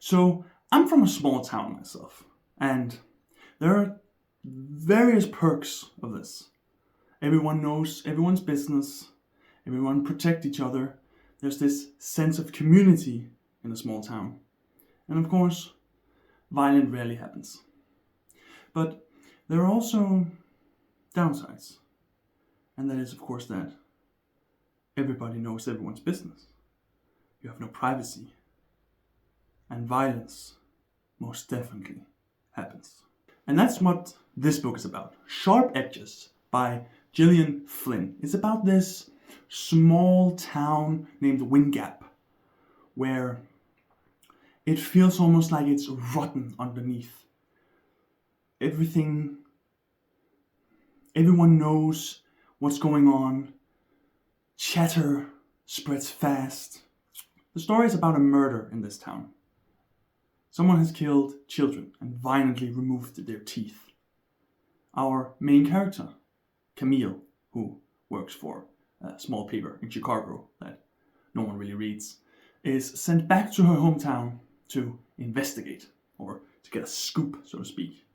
So I'm from a small town myself, and there are various perks of this. Everyone knows everyone's business, everyone protect each other. There's this sense of community in a small town. And of course, violence rarely happens. But there are also downsides. And that is, of course, that everybody knows everyone's business. You have no privacy. And violence most definitely happens. And that's what this book is about. Sharp Edges by Gillian Flynn. It's about this small town named Wind Gap, where it feels almost like it's rotten underneath. Everyone knows what's going on. Chatter spreads fast. The story is about a murder in this town. Someone has killed children and violently removed their teeth. Our main character, Camille, who works for a small paper in Chicago that no one really reads, is sent back to her hometown to investigate, or to get a scoop, so to speak.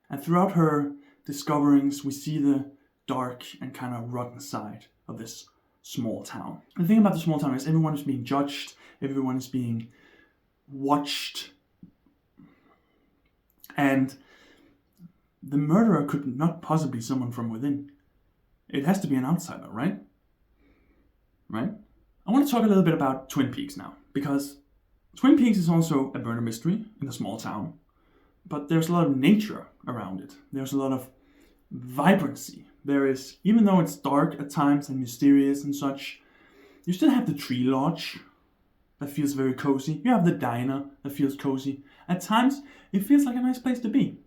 And throughout her discoverings, we see the dark and kind of rotten side of this small town. The thing about the small town is everyone is being judged, everyone is being watched, and the murderer could not possibly be someone from within. It has to be an outsider, right? Right? I want to talk a little bit about Twin Peaks now, because Twin Peaks is also a murder mystery in a small town, but there's a lot of nature around it. There's a lot of vibrancy. There is, even though it's dark at times and mysterious and such, you still have the tree lodge that feels very cozy. You have the diner that feels cozy. At times, it feels like a nice place to be.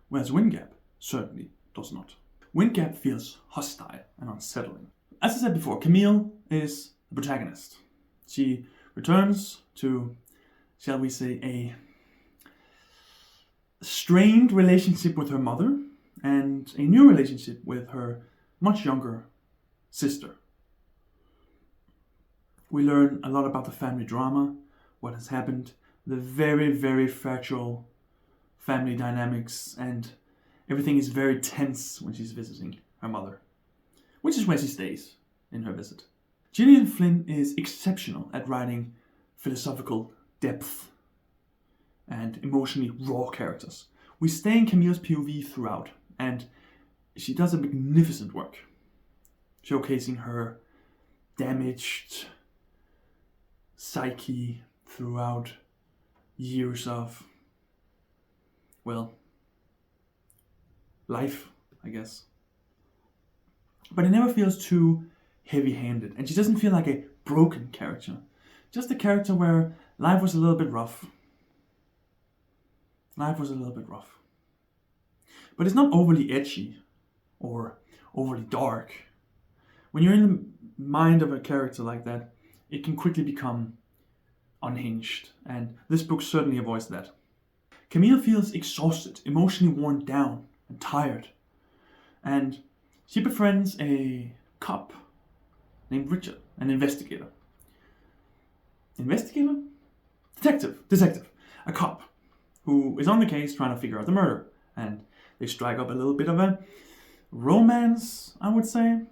Whereas Wind Gap certainly does not. Wind Gap feels hostile and unsettling. As I said before, Camille is the protagonist. She returns to, shall we say, a strained relationship with her mother and a new relationship with her much younger sister. We learn a lot about the family drama, what has happened, the very, very fragile family dynamics, and everything is very tense when she's visiting her mother, which is where she stays in her visit. Gillian Flynn is exceptional at writing philosophical depth and emotionally raw characters. We stay in Camille's POV throughout, and she does a magnificent work, showcasing her damaged psyche throughout years of, well, life, I guess. But it never feels too heavy-handed, and she doesn't feel like a broken character. Just a character where life was a little bit rough. Life was a little bit rough. But it's not overly edgy or overly dark. When you're in the mind of a character like that, it can quickly become unhinged, and this book certainly avoids that. Camille feels exhausted, emotionally worn down, and tired. And she befriends a cop named Richard, an investigator. Investigator? Detective. A cop who is on the case trying to figure out the murder. And they strike up a little bit of a romance, I would say.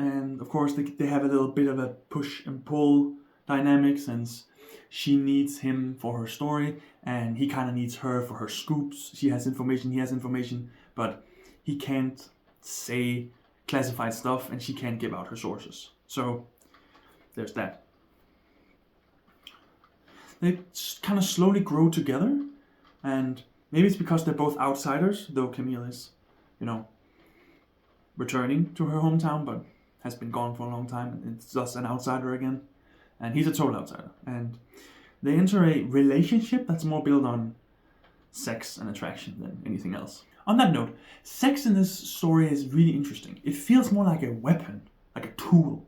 And of course they have a little bit of a push and pull dynamic, since she needs him for her story and he kind of needs her for her scoops. She has information, he has information, but he can't say classified stuff and she can't give out her sources. So there's that. They kind of slowly grow together, and maybe it's because they're both outsiders, though Camille is, returning to her hometown, but has been gone for a long time, and it's just an outsider again. And he's a total outsider. And they enter a relationship that's more built on sex and attraction than anything else. On that note, sex in this story is really interesting. It feels more like a weapon, like a tool.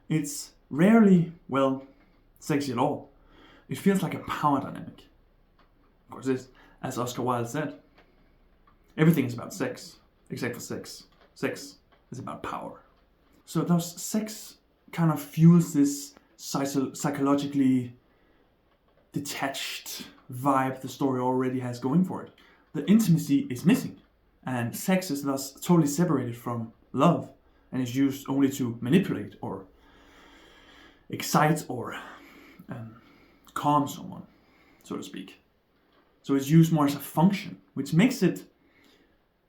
It's rarely, sexy at all. It feels like a power dynamic. Of course, as Oscar Wilde said, everything is about sex, except for sex. Sex is about power. So thus, sex kind of fuels this psychologically detached vibe the story already has going for it. The intimacy is missing, and sex is thus totally separated from love, and is used only to manipulate or excite or calm someone, so to speak. So it's used more as a function, which makes it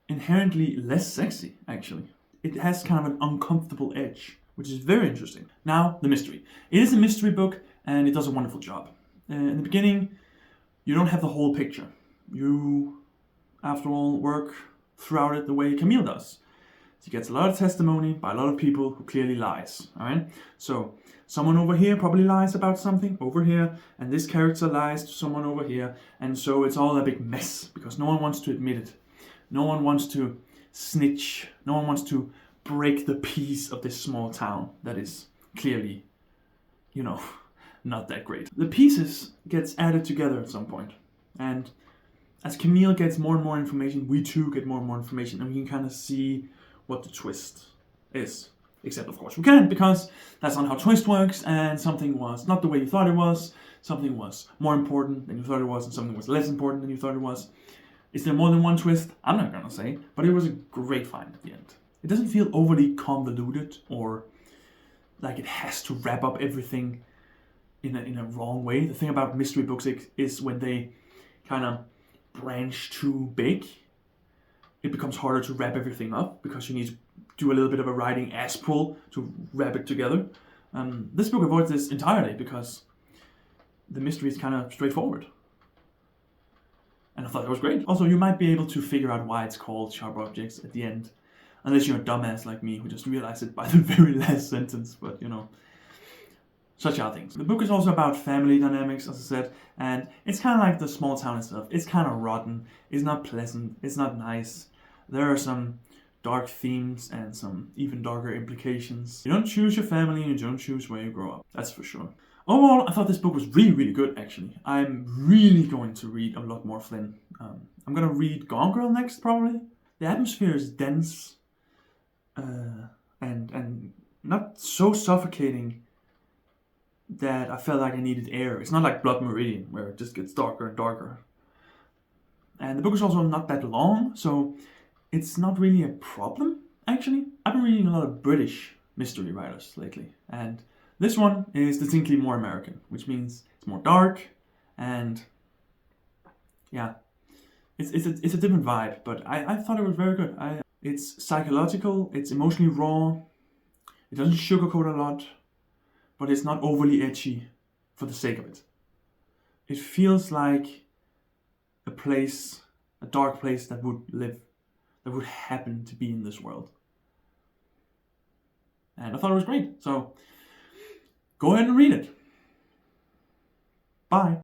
inherently less sexy, actually. It has kind of an uncomfortable edge, which is very interesting. Now, the mystery. It is a mystery book, and it does a wonderful job. In the beginning, you don't have the whole picture. You, after all, work throughout it the way Camille does. She gets a lot of testimony by a lot of people who clearly lies, alright? So, someone over here probably lies about something over here, and this character lies to someone over here, and so it's all a big mess, because no one wants to admit it. No one wants to snitch. No one wants to break the peace of this small town that is clearly, not that great. The pieces gets added together at some point, and as Camille gets more and more information, we too get more and more information, and we can kind of see what the twist is. Except, of course, we can't, because that's not how twist works, and something was not the way you thought it was, something was more important than you thought it was, and something was less important than you thought it was. Is there more than one twist? I'm not gonna say, but it was a great find at the end. It doesn't feel overly convoluted, or like it has to wrap up everything in a wrong way. The thing about mystery books is when they kind of branch too big, it becomes harder to wrap everything up, because you need to do a little bit of a writing ass pull to wrap it together. This book avoids this entirely, because the mystery is kind of straightforward. And I thought it was great. Also, you might be able to figure out why it's called Sharp Objects at the end, unless you're a dumbass like me who just realized it by the very last sentence, but such are things. The book is also about family dynamics, as I said, and it's kind of like the small town and stuff. It's kind of rotten, it's not pleasant, it's not nice. There are some dark themes and some even darker implications. You don't choose your family and you don't choose where you grow up, that's for sure. Overall, I thought this book was really, really good, actually. I'm really going to read a lot more Flynn. I'm going to read Gone Girl next, probably. The atmosphere is dense and not so suffocating that I felt like I needed air. It's not like Blood Meridian, where it just gets darker and darker. And the book is also not that long, so it's not really a problem, actually. I've been reading a lot of British mystery writers lately, and this one is distinctly more American, which means it's more dark, and yeah, it's a different vibe, but I thought it was very good. It's psychological, it's emotionally raw, it doesn't sugarcoat a lot, but it's not overly edgy for the sake of it. It feels like a dark place that would happen to be in this world. And I thought it was great, so go ahead and read it. Bye.